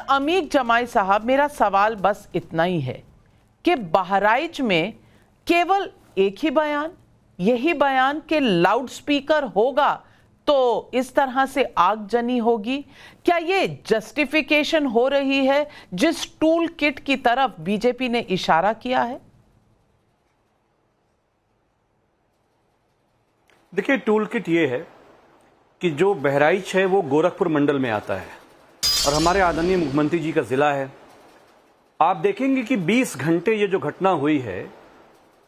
अमीक जमाई साहब, मेरा सवाल बस इतना ही है कि बहराइच में केवल एक ही बयान, यही बयान के लाउड स्पीकर होगा तो इस तरह से आगजनी होगी। क्या ये जस्टिफिकेशन हो रही है जिस टूल किट की तरफ बीजेपी ने इशारा किया है? देखिए, टूल किट ये है कि जो बहराइच है वो गोरखपुर मंडल में आता है और हमारे आदरणीय मुख्यमंत्री जी का जिला है। आप देखेंगे कि 20 घंटे ये जो घटना हुई है,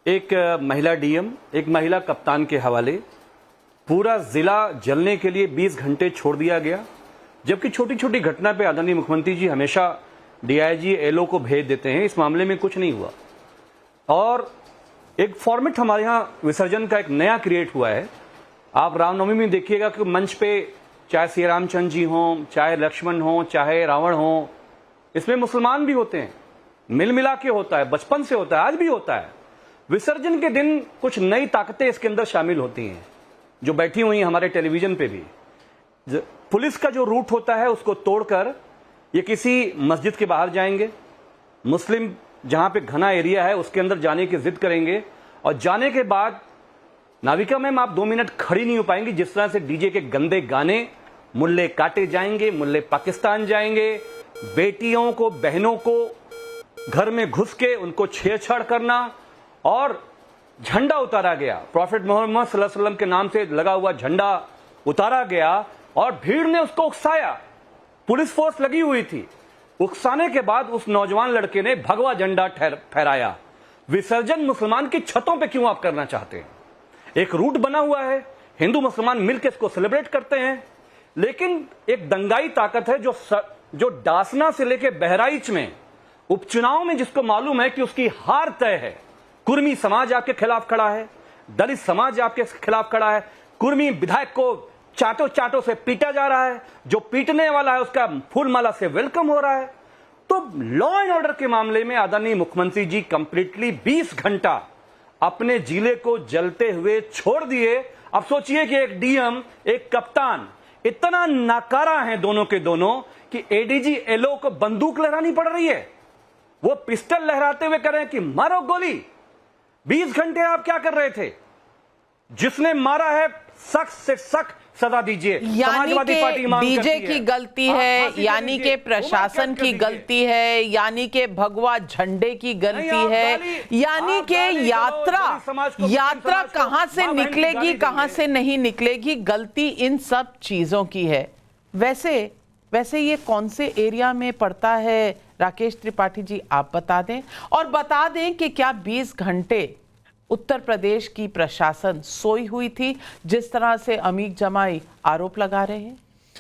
एक महिला डीएम, एक महिला कप्तान के हवाले पूरा जिला जलने के लिए 20 घंटे छोड़ दिया गया, जबकि छोटी छोटी घटना पे आदरणीय मुख्यमंत्री जी हमेशा डीआईजी एलओ को भेज देते हैं। इस मामले में कुछ नहीं हुआ और एक फॉर्मेट हमारे यहाँ विसर्जन का एक नया क्रिएट हुआ है। आप रामनवमी में देखिएगा कि मंच पे चाहे श्री रामचंद्र जी हों, चाहे लक्ष्मण हों, चाहे रावण हों, इसमें मुसलमान भी होते हैं, मिल मिला के होता है, बचपन से होता है, आज भी होता है। विसर्जन के दिन कुछ नई ताकतें इसके अंदर शामिल होती हैं जो बैठी हुई हैं हमारे टेलीविजन पे भी। पुलिस का जो रूट होता है उसको तोड़कर ये किसी मस्जिद के बाहर जाएंगे, मुस्लिम जहां पे घना एरिया है उसके अंदर जाने की जिद करेंगे और जाने के बाद नाविका मैम आप 2 मिनट खड़ी नहीं हो पाएंगी। जिस तरह से डीजे के गंदे गाने, मुल्ले काटे जाएंगे, मुल्ले पाकिस्तान जाएंगे, बेटियों को, बहनों को घर में घुस के उनको छेड़छाड़ करना और झंडा उतारा गया, प्रॉफेट मोहम्मद सल्लल्लाहु अलैहि वसल्लम के नाम से लगा हुआ झंडा उतारा गया और भीड़ ने उसको उकसाया। पुलिस फोर्स लगी हुई थी। उकसाने के बाद उस नौजवान लड़के ने भगवा झंडा फहराया। विसर्जन मुसलमान की छतों पे क्यों आप करना चाहते हैं? एक रूट बना हुआ है, हिंदू मुसलमान मिलकर इसको सेलिब्रेट करते हैं, लेकिन एक दंगाई ताकत है जो डासना से लेकर बहराइच में उपचुनाव में जिसको मालूम है कि उसकी हार तय है। कुर्मी समाज आपके खिलाफ खड़ा है, दलित समाज आपके खिलाफ खड़ा है, कुर्मी विधायक को चाटों से पीटा जा रहा है, जो पीटने वाला है उसका फूलमाला से वेलकम हो रहा है। तो लॉ एंड ऑर्डर के मामले में आदरणीय मुख्यमंत्री जी कंप्लीटली 20 घंटा अपने जिले को जलते हुए छोड़ दिए। अब सोचिए कि एक डीएम, एक कप्तान इतना नाकारा है दोनों के दोनों कि एडीजी एलओ को बंदूक लहरानी पड़ रही है। वो पिस्टल लहराते हुए कह रहे हैं कि मारो गोली। 20 घंटे आप क्या कर रहे थे? जिसने मारा है सख्त से सख्त सजा दीजिए। समाजवादी पार्टी डीजे की गलती है, यानी कि प्रशासन की गलती है, यानी कि भगवा झंडे की गलती है, यानी कि यात्रा कहां से निकलेगी, कहां से नहीं निकलेगी, गलती इन सब चीजों की है। वैसे ये कौन से एरिया में पड़ता है राकेश त्रिपाठी जी, आप बता दें। और बता दें कि क्या 20 घंटे उत्तर प्रदेश की प्रशासन सोई हुई थी, जिस तरह से अमीक जमाई आरोप लगा रहे हैं?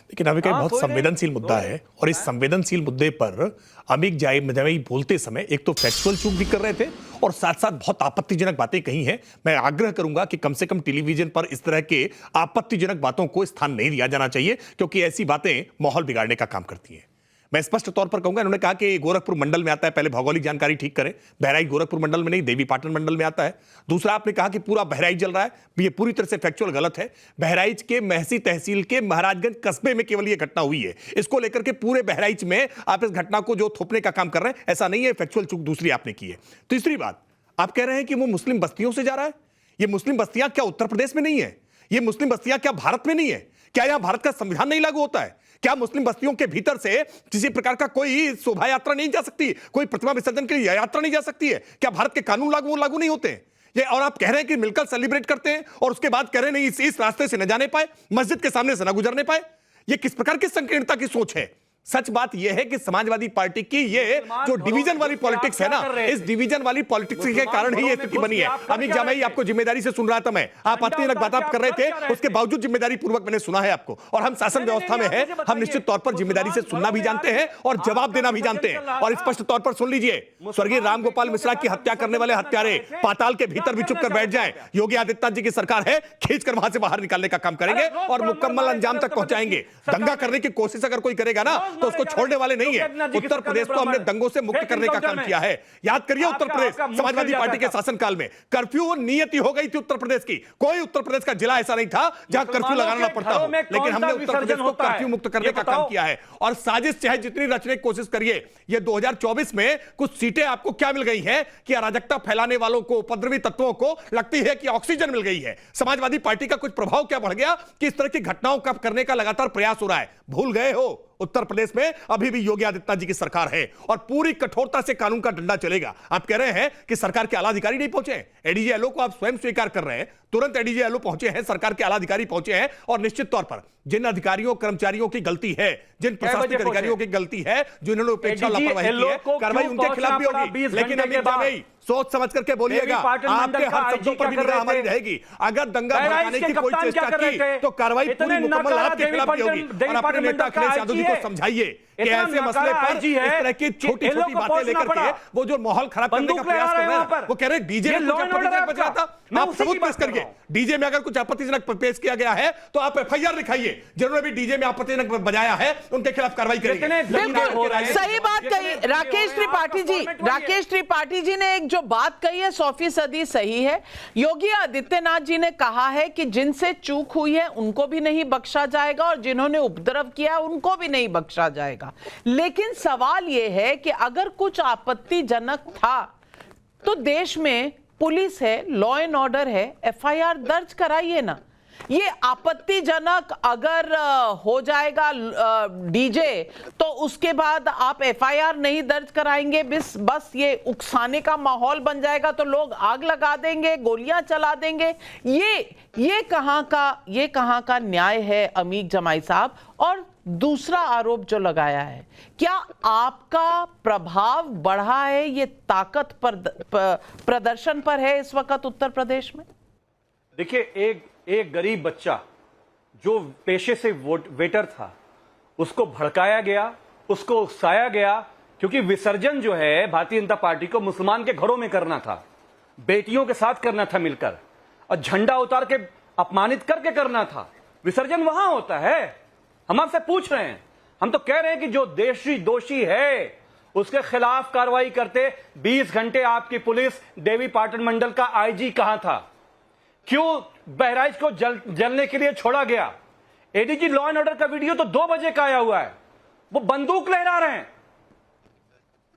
लेकिन नाविका बहुत संवेदनशील मुद्दा है और इस संवेदनशील मुद्दे पर अमीक जमाई बोलते समय एक तो फैक्चुअल चूक भी कर रहे थे और साथ साथ बहुत आपत्तिजनक बातें कही हैं। मैं आग्रह करूंगा कि कम से कम टेलीविजन पर इस तरह के आपत्तिजनक बातों को स्थान नहीं दिया जाना चाहिए, क्योंकि ऐसी बातें माहौल बिगाड़ने का काम करती हैं। मैं स्पष्ट तौर पर कहूंगा, इन्होंने कहा कि गोरखपुर मंडल में आता है, पहले भौगोलिक जानकारी ठीक करें। बहराइच गोरखपुर मंडल में नहीं, देवीपाटन मंडल में आता है। दूसरा, आपने कहा कि पूरा बहराइच जल रहा है, ये पूरी तरह से फैक्चुअल गलत है। बहराइच के महसी तहसील के महाराजगंज कस्बे में केवल ये घटना हुई है। इसको लेकर के पूरे बहराइच में आप इस घटना को जो थोपने का काम कर रहे हैं, ऐसा नहीं है। फैक्चुअल चूक दूसरी आपने की है। तीसरी बात, आप कह रहे हैं कि वो मुस्लिम बस्तियों से जा रहा है। ये मुस्लिम बस्तियां क्या उत्तर प्रदेश में नहीं है? ये मुस्लिम बस्तियां क्या भारत में नहीं है? क्या यहां भारत का संविधान नहीं लागू होता है? क्या मुस्लिम बस्तियों के भीतर से किसी प्रकार का कोई शोभा यात्रा नहीं जा सकती? कोई प्रतिमा विसर्जन के लिए यात्रा नहीं जा सकती है? क्या भारत के कानून लागू नहीं होते हैं? ये और आप कह रहे हैं कि मिलकर सेलिब्रेट करते हैं और उसके बाद कह रहे हैं नहीं, इस रास्ते से न जाने पाए, मस्जिद के सामने से न गुजरने पाए। ये किस प्रकार की संकीर्णता की सोच है? सच बात यह है कि समाजवादी पार्टी की ये जो डिवीजन वाली पॉलिटिक्स है ना, इस डिवीजन वाली पॉलिटिक्स के कारण ही ये स्थिति बनी है। अमीक जमाई, आपको जिम्मेदारी से सुन रहा था मैं, आप आपत्तिजनक बात आप कर रहे थे, उसके बावजूद जिम्मेदारी पूर्वक मैंने सुना है आपको। और हम शासन व्यवस्था में है, हम निश्चित तौर पर जिम्मेदारी से सुनना भी जानते हैं और जवाब देना भी जानते हैं। और स्पष्ट तौर पर सुन लीजिए, स्वर्गीय रामगोपाल मिश्रा की हत्या करने वाले हत्यारे पाताल के भीतर भी चुप कर बैठ जाएं। योगी आदित्यनाथ जी की सरकार है, खींचकर वहां से बाहर निकालने का काम करेंगे और मुकम्मल अंजाम तक पहुंचाएंगे। दंगा करने की कोशिश अगर कोई करेगा ना, तो उसको छोड़ने वाले नहीं है। उत्तर प्रदेश को हमने दंगों से मुक्त करने का काम किया है। याद करिए उत्तर प्रदेश समाजवादी पार्टी के शासनकाल में कर्फ्यू नियति हो गई थी उत्तर प्रदेश की। कोई उत्तर प्रदेश का जिला ऐसा नहीं था जहां कर्फ्यू लगाना पड़ता हो, लेकिन हमने उत्तर प्रदेश को कर्फ्यू मुक्त करने का काम किया है। और साजिश चाहे जितनी रचने की कोशिश करिए, ये 2024 में कुछ सीटें आपको क्या मिल गई हैं कि अराजकता फैलाने वालों को, उपद्रवी तत्वों को लगती है कि ऑक्सीजन मिल गई है। समाजवादी पार्टी का कुछ प्रभाव क्या बढ़ गया कि इस तरह की घटनाओं का करने का लगातार प्रयास हो रहा है। भूल गए हो उत्तर प्रदेश में अभी भी योगी आदित्यनाथ जी की सरकार है और पूरी कठोरता से कानून का डंडा चलेगा। आप कह रहे हैं कि सरकार के आला अधिकारी नहीं पहुंचे, एडीजी एलओ को आप स्वयं स्वीकार कर रहे हैं। तुरंत एडीजी एलओ पहुंचे हैं, सरकार के आला अधिकारी पहुंचे हैं और निश्चित तौर पर जिन अधिकारियों कर्मचारियों की गलती है, जिन प्रशासनिक अधिकारियों की गलती है, जिन्होंने उपेक्षा लापरवाही की है, कार्रवाई उनके खिलाफ भी होगी। लेकिन अमित जावेद सोच समझ करके बोलिएगा, आपके हर शब्दों पर भी निगाह हमारी रहेगी। अगर दंगा भड़काने की कोई चेष्टा की तो कार्रवाई पूरी मुकम्मल आपके खिलाफ भी होगी। और अपने नेता अखिलेश यादव जी को समझाइए कि ऐसे मसले पर इस तरह की छोटी छोटी बातें लेकर के वो जो माहौल खराब करने का प्रयास कर रहे हैं, वो कह रहे हैं डीजे में कुछ आपत्तिजनक बचा था, आप सबूत पेश करिए। डीजे में अगर कुछ आपत्तिजनक पेश किया गया है तो आप एफआईआर दिखाइए। जिन्होंने भी डीजे में आपत्तिजनक बजाया है उनके खिलाफ कार्रवाई करेंगे। सही बात कही राकेश त्रिपाठी जी। राकेश त्रिपाठी जी ने एक जो बात कही है 100% सही है। योगी आदित्यनाथ जी ने कहा है कि जिनसे चूक हुई है उनको भी नहीं बख्शा जाएगा और जिन्होंने उपद्रव किया उनको भी नहीं बख्शा जाएगा। लेकिन सवाल यह है कि अगर कुछ आपत्तिजनक था तो देश में पुलिस है, लॉ एंड ऑर्डर है, एफआईआर दर्ज कराइए ना। ये आपत्तिजनक अगर हो जाएगा डीजे तो उसके बाद आप एफआईआर नहीं दर्ज कराएंगे, बस ये उकसाने का माहौल बन जाएगा तो लोग आग लगा देंगे, गोलियां चला देंगे। ये कहां का न्याय है अमीक जमाई साहब। और दूसरा आरोप जो लगाया है, क्या आपका प्रभाव बढ़ा है ये ताकत पर प्रदर्शन पर है इस वक्त उत्तर प्रदेश में? देखिए, एक गरीब बच्चा जो पेशे से वेटर था उसको भड़काया गया, उसको उकसाया गया, क्योंकि विसर्जन जो है भारतीय जनता पार्टी को मुसलमान के घरों में करना था, बेटियों के साथ करना था मिलकर, और झंडा उतार के अपमानित करके करना था। विसर्जन वहां होता है। हम आपसे पूछ रहे हैं, हम तो कह रहे हैं कि जो दोषी है उसके खिलाफ कार्रवाई करते। 20 घंटे आपकी पुलिस देवी पाटन मंडल का आईजी कहां था? क्यों बहराइच को जलने के लिए छोड़ा गया? एडीजी लॉ एंड ऑर्डर का वीडियो तो 2 बजे का आया हुआ है, वो बंदूक लहरा रहे हैं।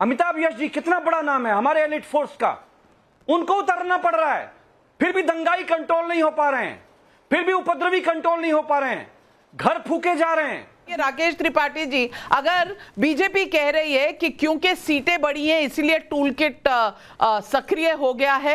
अमिताभ यश जी कितना बड़ा नाम है हमारे एलिट फोर्स का, उनको उतरना पड़ रहा है, फिर भी दंगाई कंट्रोल नहीं हो पा रहे हैं, फिर भी उपद्रवी कंट्रोल नहीं हो पा रहे हैं, घर फूके जा रहे हैं। राकेश त्रिपाठी जी, अगर बीजेपी कह रही है कि क्योंकि सीटें बड़ी हैं इसलिए टूल किट सक्रिय हो गया है,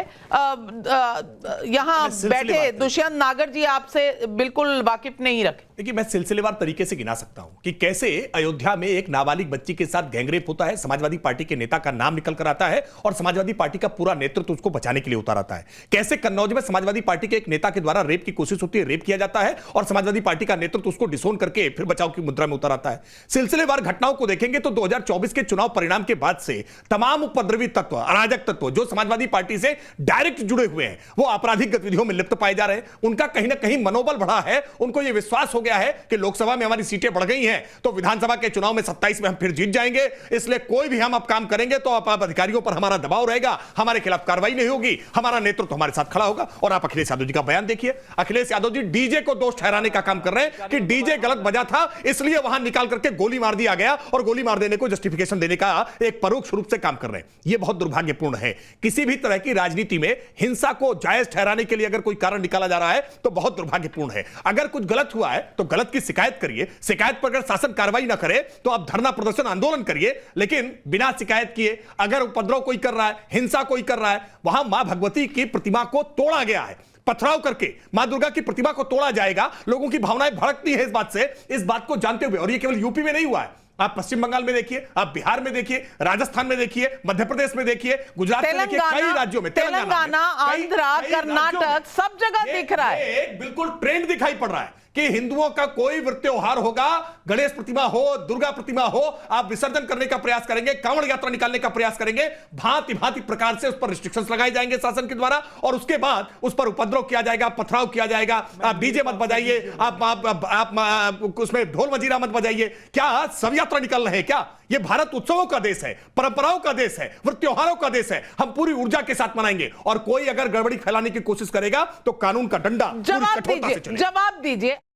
यहां बैठे दुष्यंत नागर जी आपसे बिल्कुल वाकिफ नहीं रखे। देखिए, मैं सिलसिलेवार तरीके से गिना सकता हूं कि कैसे अयोध्या में एक नाबालिग बच्ची के साथ गैंगरेप होता है, समाजवादी पार्टी के नेता का नाम निकल कर आता है और समाजवादी पार्टी का पूरा नेतृत्व उसको बचाने के लिए उतार आता है। कैसे कन्नौज में समाजवादी पार्टी के एक नेता के द्वारा रेप की कोशिश होती है, रेप किया जाता है और समाजवादी पार्टी का नेतृत्व उसको डिसोन करके फिर बचाव की मुद्रा में उतर आता है। सिलसिलेवार घटनाओं को देखेंगे तो 2024 के चुनाव परिणाम के बाद से तमाम उपद्रवी तत्व, अराजक तत्व जो समाजवादी पार्टी से डायरेक्ट जुड़े हुए हैं, वो आपराधिक गतिविधियों में लिप्त पाए जा रहे हैं। उनका कहीं ना कहीं मनोबल बढ़ा है, उनको यह विश्वास हो गया है कि लोकसभा में हमारी सीटें बढ़ गई हैं तो विधानसभा के चुनाव में 27 में हम फिर जीत जाएंगे, इसलिए कोई भी हम अब काम करेंगे तो आप अधिकारियों पर हमारा दबाव रहेगा, हमारे खिलाफ कार्रवाई नहीं होगी, हमारा नेतृत्व हमारे साथ खड़ा होगा। और आप अखिलेश यादव जी का बयान देखिए, अखिलेश यादव जी डीजे को दोष ठहराने का काम कर रहे हैं कि डीजे गलत बजा था इसलिए वहां निकाल करके गोली मार दिया गया और गोली मार देने को जस्टिफिकेशन देने का एक परोक्ष रूप से काम कर रहे हैं। यह बहुत दुर्भाग्यपूर्ण है। किसी भी तरह की राजनीति में हिंसा को जायज ठहराने के लिए अगर कोई कारण निकाला जा रहा है तो बहुत दुर्भाग्यपूर्ण है। अगर कुछ गलत हुआ है तो गलत की शिकायत करिए, शिकायत पर अगर शासन कार्रवाई ना करे तो आप धरना प्रदर्शन आंदोलन करिए, लेकिन बिना शिकायत किए अगर उपद्रव कोई कर रहा है, हिंसा कोई कर रहा है, वहां मां भगवती की प्रतिमा को तोड़ा गया है, पथराव करके मां दुर्गा की प्रतिमा को तोड़ा जाएगा, लोगों की भावनाएं भड़कती है इस बात से, इस बात को जानते हुए। और ये केवल यूपी में नहीं हुआ है, आप पश्चिम बंगाल में देखिए, आप बिहार में देखिए, राजस्थान में देखिए, मध्य प्रदेश में देखिए, गुजरात में देखिए, कई राज्यों में, तेलंगाना, आंध्र, कर्नाटक, सब जगह दिख रहा है। एक बिल्कुल ट्रेंड दिखाई पड़ रहा है कि हिंदुओं का कोई त्योहार होगा, गणेश प्रतिमा हो, दुर्गा प्रतिमा हो, आप विसर्जन करने का प्रयास करेंगे, कांवड़ यात्रा निकालने का प्रयास करेंगे, भांति भांति प्रकार से उस पर रिस्ट्रिक्शंस लगाए जाएंगे शासन के द्वारा, और उसके बाद उस पर उपद्रव किया जाएगा, पथराव किया जाएगा। आप डीजे मत बजाइए, आप उसमें ढोल मजीरा मत बजाइए। क्या सब यात्रा निकल रहे हैं क्या? ये भारत उत्सवों का देश है, परंपराओं का देश है, त्योहारों का देश है। हम पूरी ऊर्जा के साथ मनाएंगे, और कोई अगर गड़बड़ी फैलाने की कोशिश करेगा तो कानून का डंडा पूरी कठोरता से चलेगा। जवाब दीजिए।